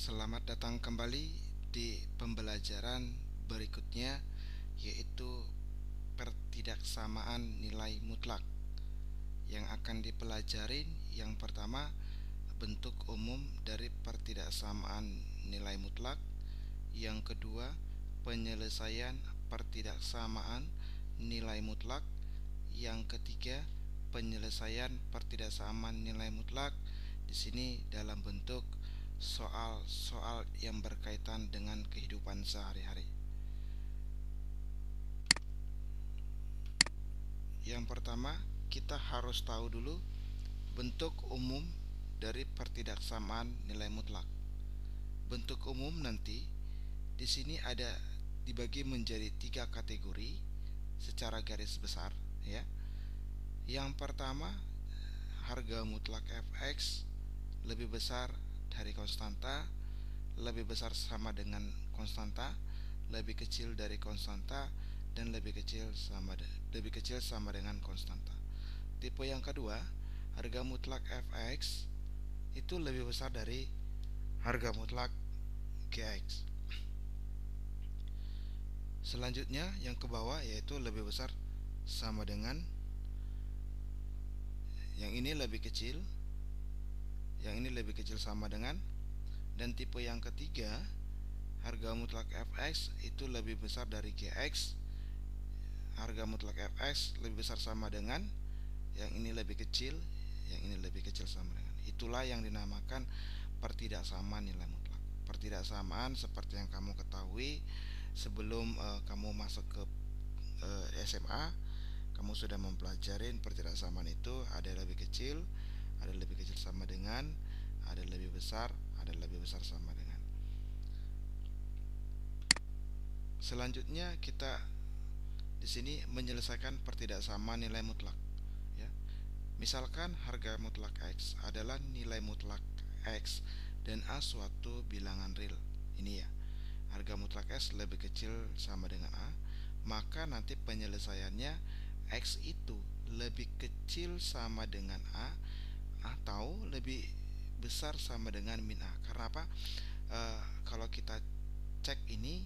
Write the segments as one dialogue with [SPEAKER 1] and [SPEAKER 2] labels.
[SPEAKER 1] Selamat datang kembali di pembelajaran berikutnya, yaitu pertidaksamaan nilai mutlak. Yang akan dipelajarin yang pertama, bentuk umum dari pertidaksamaan nilai mutlak. Yang kedua, penyelesaian pertidaksamaan nilai mutlak. Yang ketiga, penyelesaian pertidaksamaan nilai mutlak di sini dalam bentuk soal-soal yang berkaitan dengan kehidupan sehari-hari. Yang pertama, kita harus tahu dulu bentuk umum dari pertidaksamaan nilai mutlak. Bentuk umum nanti di sini ada dibagi menjadi tiga kategori secara garis besar, ya. Yang pertama, harga mutlak fx lebih besar dari konstanta, lebih besar sama dengan konstanta, lebih kecil dari konstanta, dan lebih kecil sama dengan konstanta. Tipe yang kedua, harga mutlak fx itu lebih besar dari harga mutlak gx. Selanjutnya yang ke bawah yaitu lebih besar sama dengan, yang ini lebih kecil, yang ini lebih kecil sama dengan. Dan tipe yang ketiga, harga mutlak fx itu lebih besar dari gx. Harga mutlak fx lebih besar sama dengan, yang ini lebih kecil, yang ini lebih kecil sama dengan. Itulah yang dinamakan pertidaksamaan nilai mutlak. Pertidaksamaan seperti yang kamu ketahui sebelum kamu masuk ke SMA, kamu sudah mempelajari pertidaksamaan itu ada lebih kecil, ada lebih kecil sama dengan, ada lebih besar, ada lebih besar sama dengan. Selanjutnya kita di sini menyelesaikan pertidaksamaan nilai mutlak, ya. Misalkan harga mutlak X adalah nilai mutlak X dan A suatu bilangan real. Ini ya, harga mutlak X lebih kecil sama dengan A, maka nanti penyelesaiannya X itu lebih kecil sama dengan A atau lebih besar sama dengan min A. Karena apa? Kalau kita cek ini,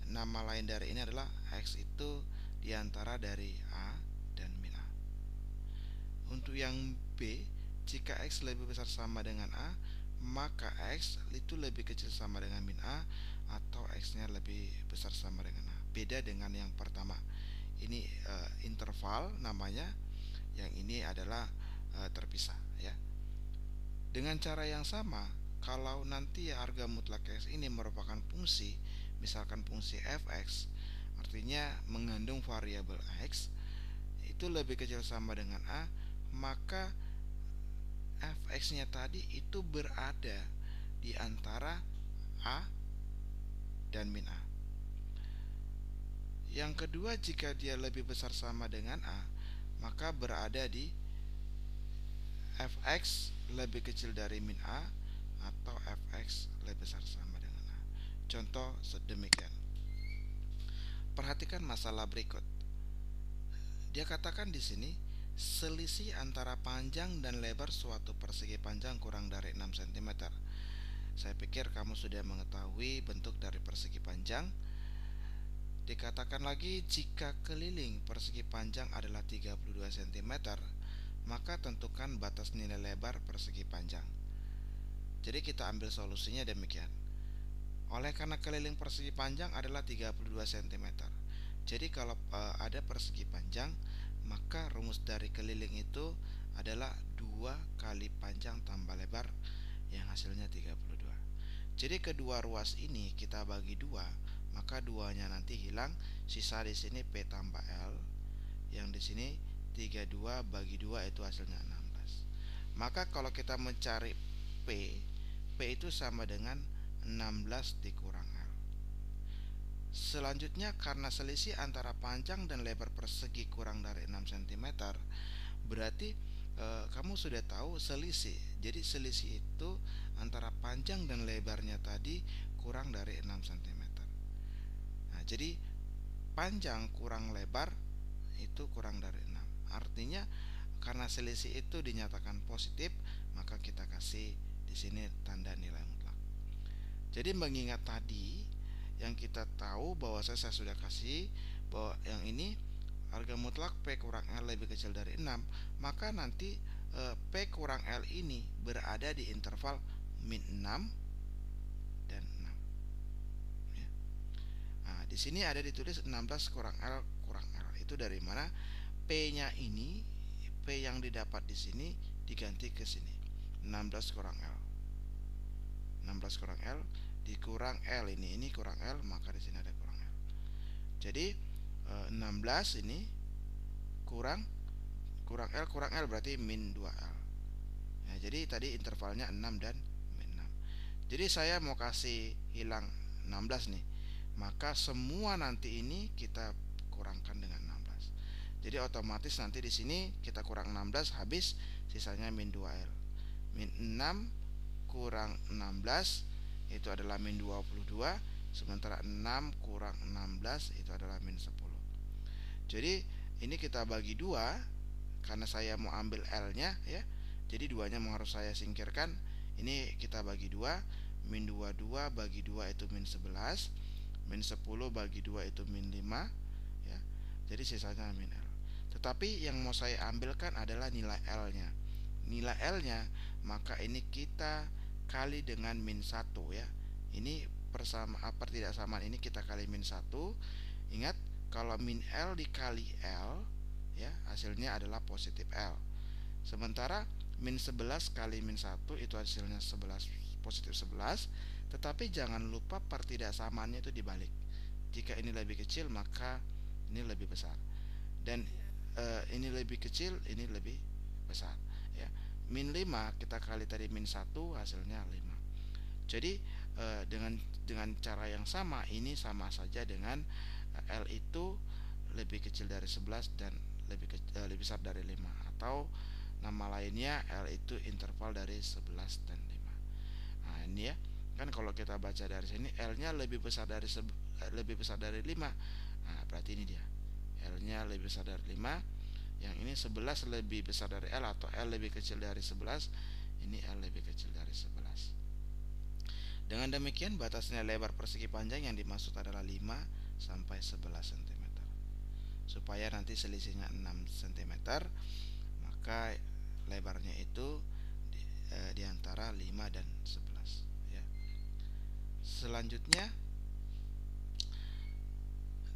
[SPEAKER 1] nama lain dari ini adalah X itu diantara dari A dan min A. Untuk yang B, jika X lebih besar sama dengan A, maka X itu lebih kecil sama dengan min A atau X nya lebih besar sama dengan A. Beda dengan yang pertama, ini interval namanya, yang ini adalah terpisah, ya. Dengan cara yang sama, kalau nanti harga mutlak X ini merupakan fungsi, misalkan fungsi fx, artinya mengandung variabel X, itu lebih kecil sama dengan A, maka fx-nya tadi itu berada di antara A dan min A. Yang kedua, jika dia lebih besar sama dengan A, maka berada di fx lebih kecil dari min A atau fx lebih besar sama dengan A. Contoh sedemikian. Perhatikan masalah berikut. Dia katakan di sini, selisih antara panjang dan lebar suatu persegi panjang kurang dari 6 cm. Saya pikir kamu sudah mengetahui bentuk dari persegi panjang. Dikatakan lagi, jika keliling persegi panjang adalah 32 cm, maka tentukan batas nilai lebar persegi panjang. Jadi kita ambil solusinya demikian. Oleh karena keliling persegi panjang adalah 32 cm, jadi kalau ada persegi panjang, maka rumus dari keliling itu adalah 2 kali panjang tambah lebar, yang hasilnya 32. Jadi kedua ruas ini kita bagi 2, maka 2-nya nanti hilang, sisa di sini P tambah L, yang di sini 32 bagi 2 itu hasilnya 16. Maka kalau kita mencari P itu sama dengan 16 dikurang L. Selanjutnya, karena selisih antara panjang dan lebar persegi kurang dari 6 cm, berarti kamu sudah tahu selisih. Jadi selisih itu antara panjang dan lebarnya tadi kurang dari 6 cm. Nah, jadi panjang kurang lebar itu kurang dari 6. Artinya karena selisih itu dinyatakan positif, maka kita kasih di sini tanda nilai mutlak. Jadi mengingat tadi yang kita tahu bahwa saya sudah kasih bahwa yang ini harga mutlak P kurang L lebih kecil dari 6, maka nanti P kurang L ini berada di interval min 6 dan 6 ya. Nah, di sini ada ditulis 16 kurang L kurang L. Itu dari mana? P-nya ini, P yang didapat di sini diganti ke sini. 16 kurang L. 16 kurang L dikurang L ini kurang L, maka di sini ada kurang L. Jadi 16 ini kurang L berarti min 2L. Ya, jadi tadi intervalnya 6 dan min 6. Jadi saya mau kasih hilang 16 nih. Maka semua nanti ini kita kurangkan dengan 16. Jadi otomatis nanti di sini kita kurang 16 habis, sisanya min 2L. Min 6 kurang 16 itu adalah min 22, sementara 6 kurang 16 itu adalah min 10. Jadi ini kita bagi 2 karena saya mau ambil L-nya ya. Jadi 2-nya harus saya singkirkan. Ini kita bagi 2, min 22 bagi 2 itu min 11, min 10 bagi 2 itu min 5 ya. Jadi sisanya min L. Tetapi yang mau saya ambilkan adalah nilai L-nya. Nilai L-nya maka ini kita kali dengan min 1 ya. Ini pertidaksamaan ini kita kali min 1. Ingat, kalau min L dikali L ya, hasilnya adalah positif L. Sementara min 11 kali min 1 itu hasilnya 11, positif 11. Tetapi jangan lupa pertidaksamaannya itu dibalik. Jika ini lebih kecil maka ini lebih besar. Dan ini lebih kecil, ini lebih besar ya. Min 5 kita kali tadi min 1 hasilnya 5. Jadi dengan cara yang sama, ini sama saja dengan L itu lebih kecil dari 11 dan lebih besar dari 5, atau nama lainnya L itu interval dari 11 dan 5. Nah, ini ya. Kan kalau kita baca dari sini L-nya lebih besar dari 5. Nah, berarti ini dia. L-nya lebih besar dari 5. Yang ini 11 lebih besar dari L, atau L lebih kecil dari 11. Ini L lebih kecil dari 11. Dengan demikian batasnya lebar persegi panjang yang dimaksud adalah 5 sampai 11 cm. Supaya nanti selisihnya 6 cm, maka lebarnya itu di antara 5 dan 11 ya. Selanjutnya,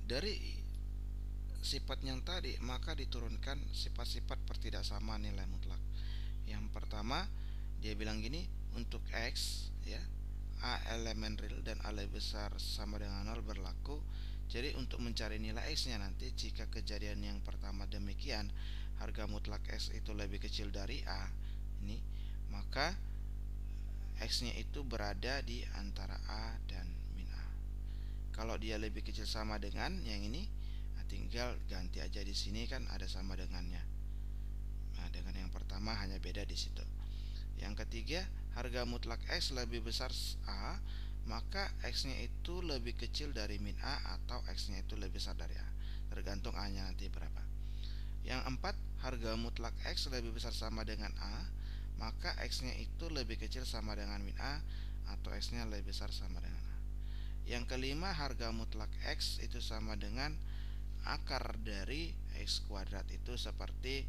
[SPEAKER 1] dari sifat yang tadi maka diturunkan sifat-sifat pertidaksamaan nilai mutlak. Yang pertama dia bilang gini, untuk X ya, A elemen real dan A lebih besar sama dengan 0 berlaku. Jadi untuk mencari nilai X nya nanti, jika kejadian yang pertama demikian, harga mutlak X itu lebih kecil dari A ini, maka X nya itu berada di antara A dan min A. Kalau dia lebih kecil sama dengan yang ini, tinggal ganti aja di sini, kan ada sama dengannya. Nah, dengan yang pertama hanya beda di situ. Yang ketiga, harga mutlak X lebih besar A, maka X-nya itu lebih kecil dari min A, atau X-nya itu lebih besar dari A, tergantung A-nya nanti berapa. Yang empat, harga mutlak X lebih besar sama dengan A, maka X-nya itu lebih kecil sama dengan min A, atau X-nya lebih besar sama dengan A. Yang kelima, harga mutlak X itu sama dengan akar dari X kuadrat, itu seperti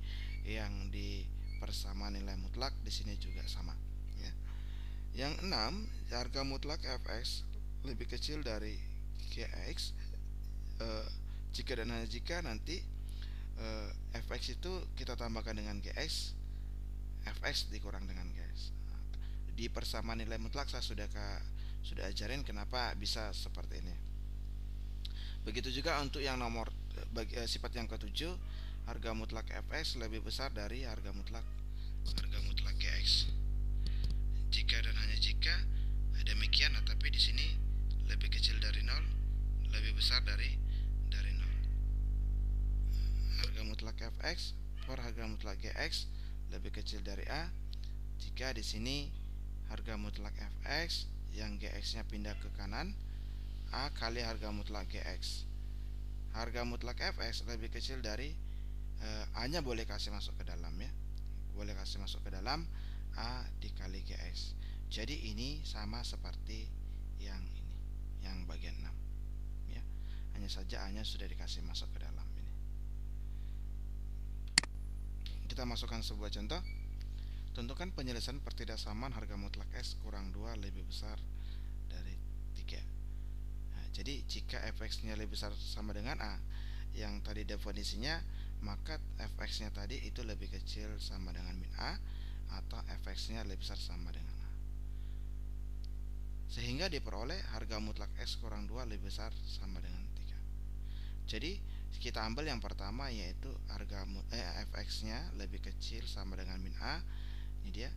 [SPEAKER 1] yang di persamaan nilai mutlak, di sini juga sama ya. Yang enam, harga mutlak Fx lebih kecil dari Gx jika dan hanya jika nanti Fx itu kita tambahkan dengan Gx, Fx dikurang dengan Gx. Di persamaan nilai mutlak saya sudah ajarin kenapa bisa seperti ini. Begitu juga untuk yang nomor sifat yang ketujuh, harga mutlak Fx lebih besar dari harga mutlak Gx. Jika dan hanya jika demikian, tapi di sini lebih kecil dari 0, lebih besar dari 0. Harga mutlak Fx per harga mutlak Gx lebih kecil dari A jika di sini harga mutlak Fx yang Gx-nya pindah ke kanan, A kali harga mutlak Gx. Harga mutlak Fx lebih kecil dari A-nya boleh kasih masuk ke dalam ya. Boleh kasih masuk ke dalam A dikali Gx. Jadi ini sama seperti yang ini, yang bagian 6 ya. Hanya saja A nya sudah dikasih masuk ke dalam ini. Kita masukkan sebuah contoh. Tentukan penyelesaian pertidaksamaan harga mutlak X kurang 2 lebih besar dari 3. Nah, jadi jika fx nya lebih besar sama dengan A yang tadi definisinya, maka fx nya tadi itu lebih kecil sama dengan min A, atau fx nya lebih besar sama dengan A, sehingga diperoleh harga mutlak X kurang 2 lebih besar sama dengan 3. Jadi kita ambil yang pertama, yaitu harga fx nya lebih kecil sama dengan min A. Ini dia,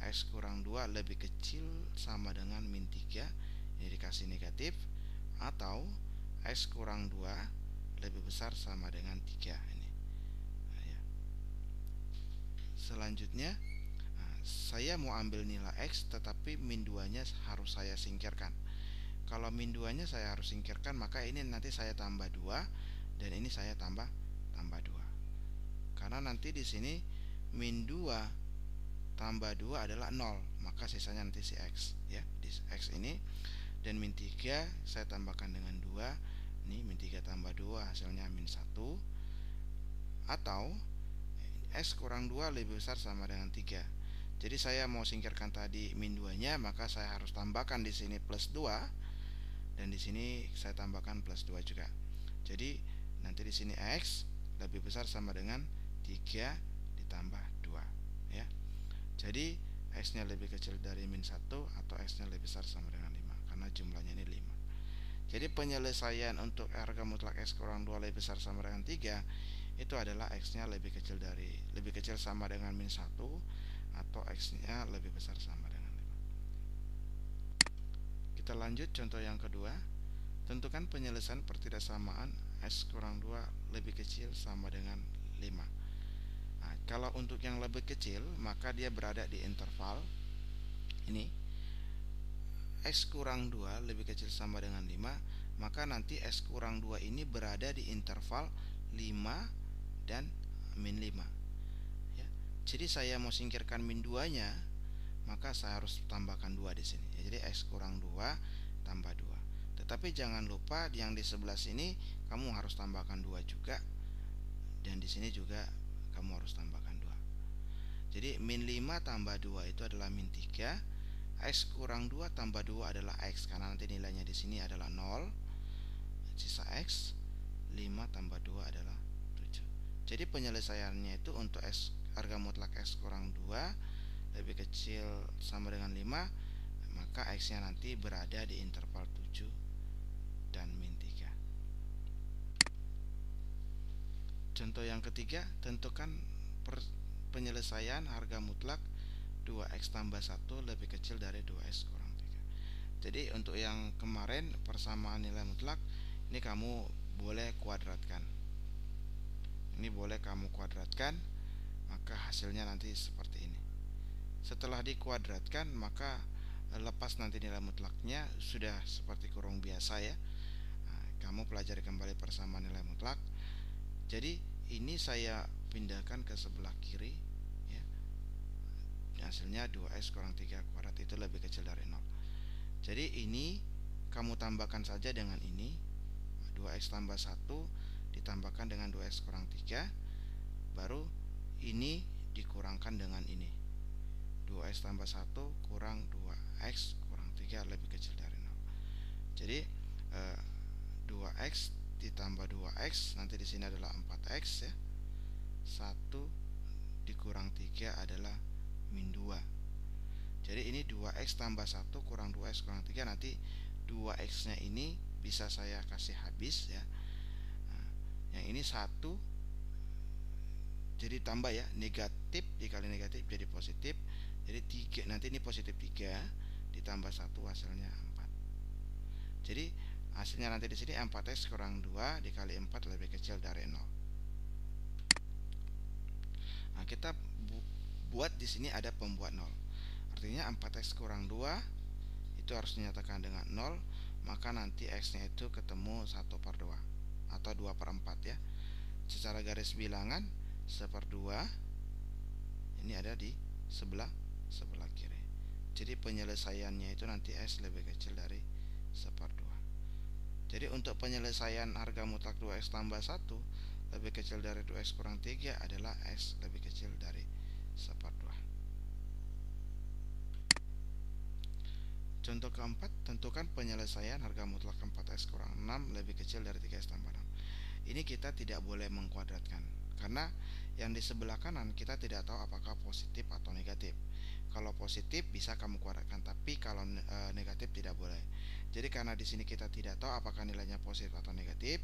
[SPEAKER 1] X kurang 2 lebih kecil sama dengan min 3, ini dikasih negatif, atau X kurang 2 lebih besar sama dengan 3 ini. Nah, ya. Selanjutnya, saya mau ambil nilai X, tetapi min 2 nya harus saya singkirkan. Kalau min 2 nya saya harus singkirkan, maka ini nanti saya tambah 2, dan ini saya tambah 2. Karena nanti di sini min 2 tambah 2 adalah 0, maka sisanya nanti si X ya, di X ini. Dan min 3 saya tambahkan dengan 2, ini min 3 tambah 2 hasilnya min 1. Atau X kurang 2 lebih besar sama dengan 3. Jadi saya mau singkirkan tadi min 2 nya, maka saya harus tambahkan di sini plus 2, dan di sini saya tambahkan plus 2 juga. Jadi nanti di sini X lebih besar sama dengan 3 ditambah 2 ya. Jadi X nya lebih kecil dari min 1, atau X nya lebih besar sama dengan 5, karena jumlahnya ini 5. Jadi penyelesaian untuk harga mutlak X kurang 2 lebih besar sama dengan 3 itu adalah X nya lebih kecil sama dengan min 1, atau X nya lebih besar sama dengan 5. Kita lanjut contoh yang kedua. Tentukan penyelesaian pertidaksamaan X kurang 2 lebih kecil sama dengan 5. Nah, kalau untuk yang lebih kecil, maka dia berada di interval ini. X kurang 2 lebih kecil sama dengan 5, maka nanti X kurang 2 ini berada di interval 5 dan min 5 ya. Jadi saya mau singkirkan min 2 nya, maka saya harus tambahkan 2 di sini ya. Jadi X kurang 2 tambah 2. Tetapi jangan lupa yang di sebelah sini kamu harus tambahkan 2 juga, dan di sini juga kamu harus tambahkan 2. Jadi min 5 tambah 2 itu adalah min 3. X kurang 2 tambah 2 adalah X, karena nanti nilainya di sini adalah 0. Sisa X, 5 tambah 2 adalah 7. Jadi penyelesaiannya itu untuk X, harga mutlak X kurang 2 lebih kecil sama dengan 5, maka X nya nanti berada di interval 7 dan min 3. Contoh yang ketiga, tentukan penyelesaian harga mutlak 2x tambah 1 lebih kecil dari 2x kurang 3. Jadi untuk yang kemarin persamaan nilai mutlak, ini kamu boleh kuadratkan. Ini boleh kamu kuadratkan, maka hasilnya nanti seperti ini. Setelah dikuadratkan, maka lepas nanti nilai mutlaknya sudah seperti kurung biasa ya. Nah, kamu pelajari kembali persamaan nilai mutlak. Jadi ini saya pindahkan ke sebelah kiri ya. Hasilnya 2x kurang 3 kuadrat itu lebih kecil dari 0. Jadi ini kamu tambahkan saja dengan ini, 2x tambah 1 ditambahkan dengan 2x kurang 3, baru ini dikurangkan dengan ini, 2x tambah 1 kurang 2x kurang 3 lebih kecil dari 0. Jadi 2x ditambah 2x, nanti di sini adalah 4x ya. 1 dikurang 3 adalah min 2. Jadi ini 2x tambah 1 kurang 2x kurang 3, nanti 2x nya ini bisa saya kasih habis ya. Nah, yang ini 1, jadi tambah ya, negatif dikali negatif jadi positif. Jadi 3, nanti ini positif 3 ditambah 1 hasilnya 4. Jadi hasilnya nanti di sini 4x kurang 2 dikali 4 lebih kecil dari 0. Nah, kita buat di sini ada pembuat 0. Artinya 4x kurang 2 itu harus dinyatakan dengan 0, maka nanti x-nya itu ketemu 1/2 atau 2/4 ya. Secara garis bilangan 1/2 ini ada di sebelah kiri. Jadi penyelesaiannya itu nanti x lebih kecil dari 1/2. Jadi untuk penyelesaian harga mutlak 2x tambah 1 lebih kecil dari 2x kurang 3 adalah x lebih kecil dari 1/2. Contoh keempat, tentukan penyelesaian harga mutlak 4x kurang 6 lebih kecil dari 3x tambah 6. Ini kita tidak boleh mengkuadratkan, karena yang di sebelah kanan kita tidak tahu apakah positif atau negatif. Kalau positif bisa kamu kuadratkan, tapi kalau negatif tidak boleh. Jadi karena di sini kita tidak tahu apakah nilainya positif atau negatif,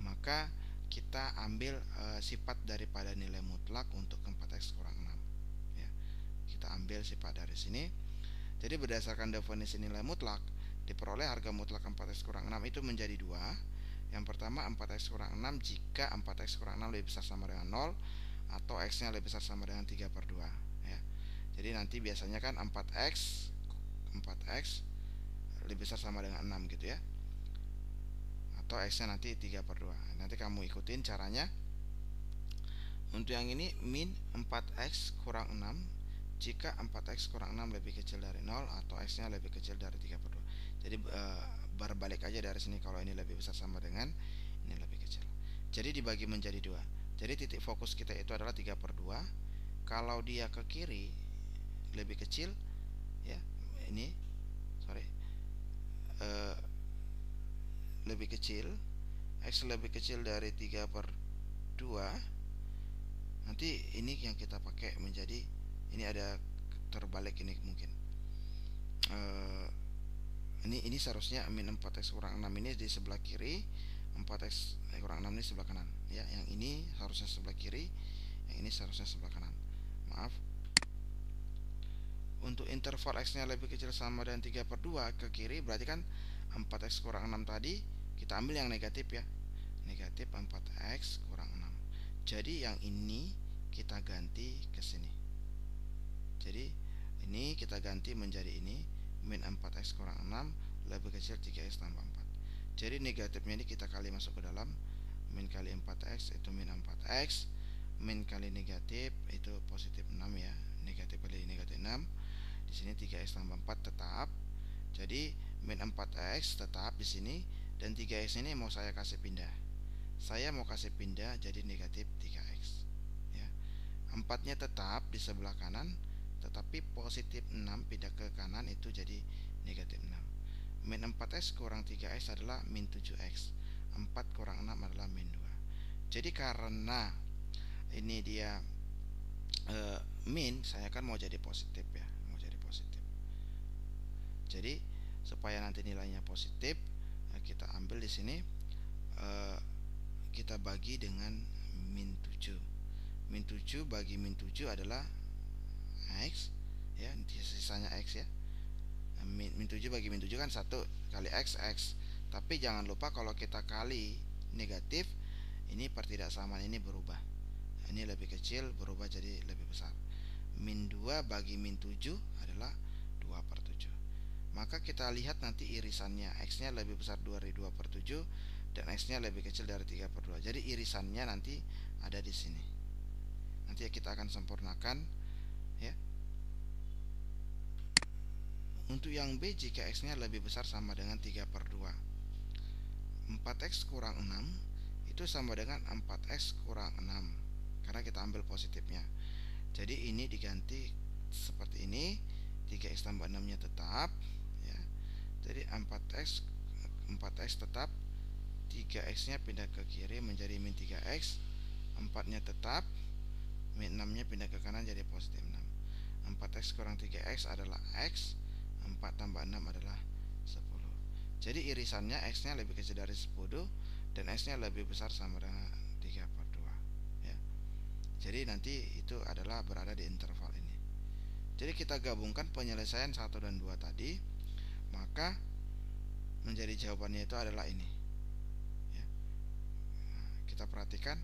[SPEAKER 1] maka kita ambil sifat daripada nilai mutlak untuk 4x kurang 6 ya. Kita ambil sifat dari sini. Jadi berdasarkan definisi nilai mutlak, diperoleh harga mutlak 4x kurang 6 itu menjadi 2. Yang pertama 4x kurang 6 jika 4x kurang 6 lebih besar sama dengan 0 atau x nya lebih besar sama dengan 3/2 ya. Jadi nanti biasanya kan 4x lebih besar sama dengan 6 gitu ya, atau x nya nanti 3/2. Nanti kamu ikutin caranya. Untuk yang ini min 4x kurang 6 jika 4x kurang 6 lebih kecil dari 0 atau x nya lebih kecil dari 3/2. Jadi berbalik aja dari sini, kalau ini lebih besar sama dengan ini lebih kecil. Jadi dibagi menjadi 2. Jadi titik fokus kita itu adalah 3/2. Kalau dia ke kiri lebih kecil ya, ini lebih kecil, x lebih kecil dari 3/2, nanti ini yang kita pakai menjadi, ini ada terbalik ini mungkin. Ini seharusnya min 4x kurang 6 ini di sebelah kiri, 4x kurang 6 ini sebelah kanan ya. Yang ini harusnya sebelah kiri, yang ini seharusnya sebelah kanan. Maaf. Untuk interval x nya lebih kecil sama dengan 3/2 ke kiri, berarti kan 4x kurang 6 tadi kita ambil yang negatif ya, negatif 4x kurang 6. Jadi yang ini kita ganti ke sini. Jadi ini kita ganti menjadi ini, min 4x kurang 6 lebih kecil 3x tambah 4. Jadi negatifnya ini kita kali masuk ke dalam, min kali 4x itu min 4x, min kali negatif itu positif 6 ya, negatif kali negatif 6. Di sini 3x tambah 4 tetap. Jadi min 4x tetap di sini, dan 3x ini mau saya kasih pindah. Saya mau kasih pindah jadi negatif 3x ya. 4-nya tetap di sebelah kanan, tetapi positif 6 pindah ke kanan itu jadi negatif 6. Min 4x kurang 3x adalah min 7x. 4 kurang 6 adalah min 2. Jadi karena ini dia min, saya kan mau jadi positif ya, mau jadi positif. Jadi supaya nanti nilainya positif, kita ambil di sini, kita bagi dengan min 7. Min 7 bagi min 7 adalah x ya, sisanya x ya. Min 7 bagi min 7 kan 1 kali x, x. Tapi jangan lupa kalau kita kali negatif, ini pertidaksamaan ini berubah. Ini lebih kecil berubah jadi lebih besar. Min 2 bagi min 7 adalah 2/7. Maka kita lihat nanti irisannya, x nya lebih besar dari 2/7 dan x nya lebih kecil dari 3/2. Jadi irisannya nanti ada di sini. Nanti kita akan sempurnakan ya. Untuk yang B, jika x nya lebih besar sama dengan 3/2, 4x kurang 6 itu sama dengan 4x kurang 6, karena kita ambil positifnya. Jadi ini diganti seperti ini, 3x tambah 6 nya tetap ya. Jadi 4x tetap, 3x nya pindah ke kiri menjadi min 3x, 4 nya tetap, min 6 nya pindah ke kanan jadi positif 6. 4x kurang 3x adalah x, 4 tambah 6 adalah 10. Jadi irisannya x nya lebih kecil dari 10 dan x nya lebih besar sama dengan 3/2 ya. Jadi nanti itu adalah berada di interval ini. Jadi kita gabungkan penyelesaian 1 dan 2 tadi, maka menjadi jawabannya itu adalah ini ya. Nah, kita perhatikan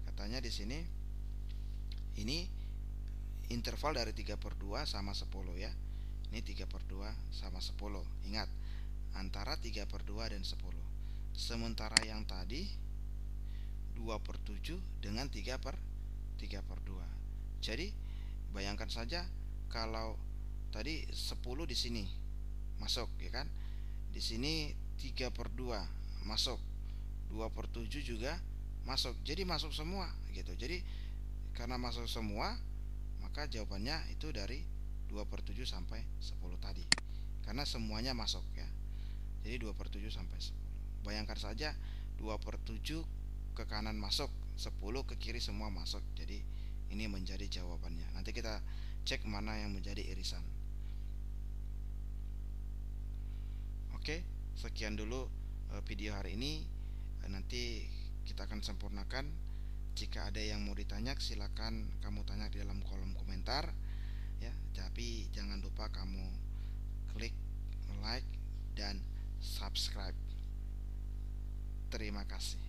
[SPEAKER 1] katanya di sini ini interval dari 3/2 sama 10 ya. Ini 3/2 sama 10. Ingat, antara 3/2 dan 10. Sementara yang tadi 2/7 dengan 3/2. Jadi bayangkan saja kalau tadi 10 di sini masuk ya kan, Di sini 3/2 masuk, 2/7 juga masuk. Jadi masuk semua gitu. Jadi karena masuk semua, maka jawabannya itu dari 2/7 sampai 10 tadi. Karena semuanya masuk ya. Jadi 2/7 sampai 10. Bayangkan saja 2/7 ke kanan masuk, 10 ke kiri semua masuk. Jadi ini menjadi jawabannya. Nanti kita cek mana yang menjadi irisan. Oke, sekian dulu video hari ini. Nanti kita akan sempurnakan. Jika ada yang mau ditanya, silakan kamu tanya di dalam kolom komentar ya. Tapi jangan lupa kamu klik like dan subscribe. Terima kasih.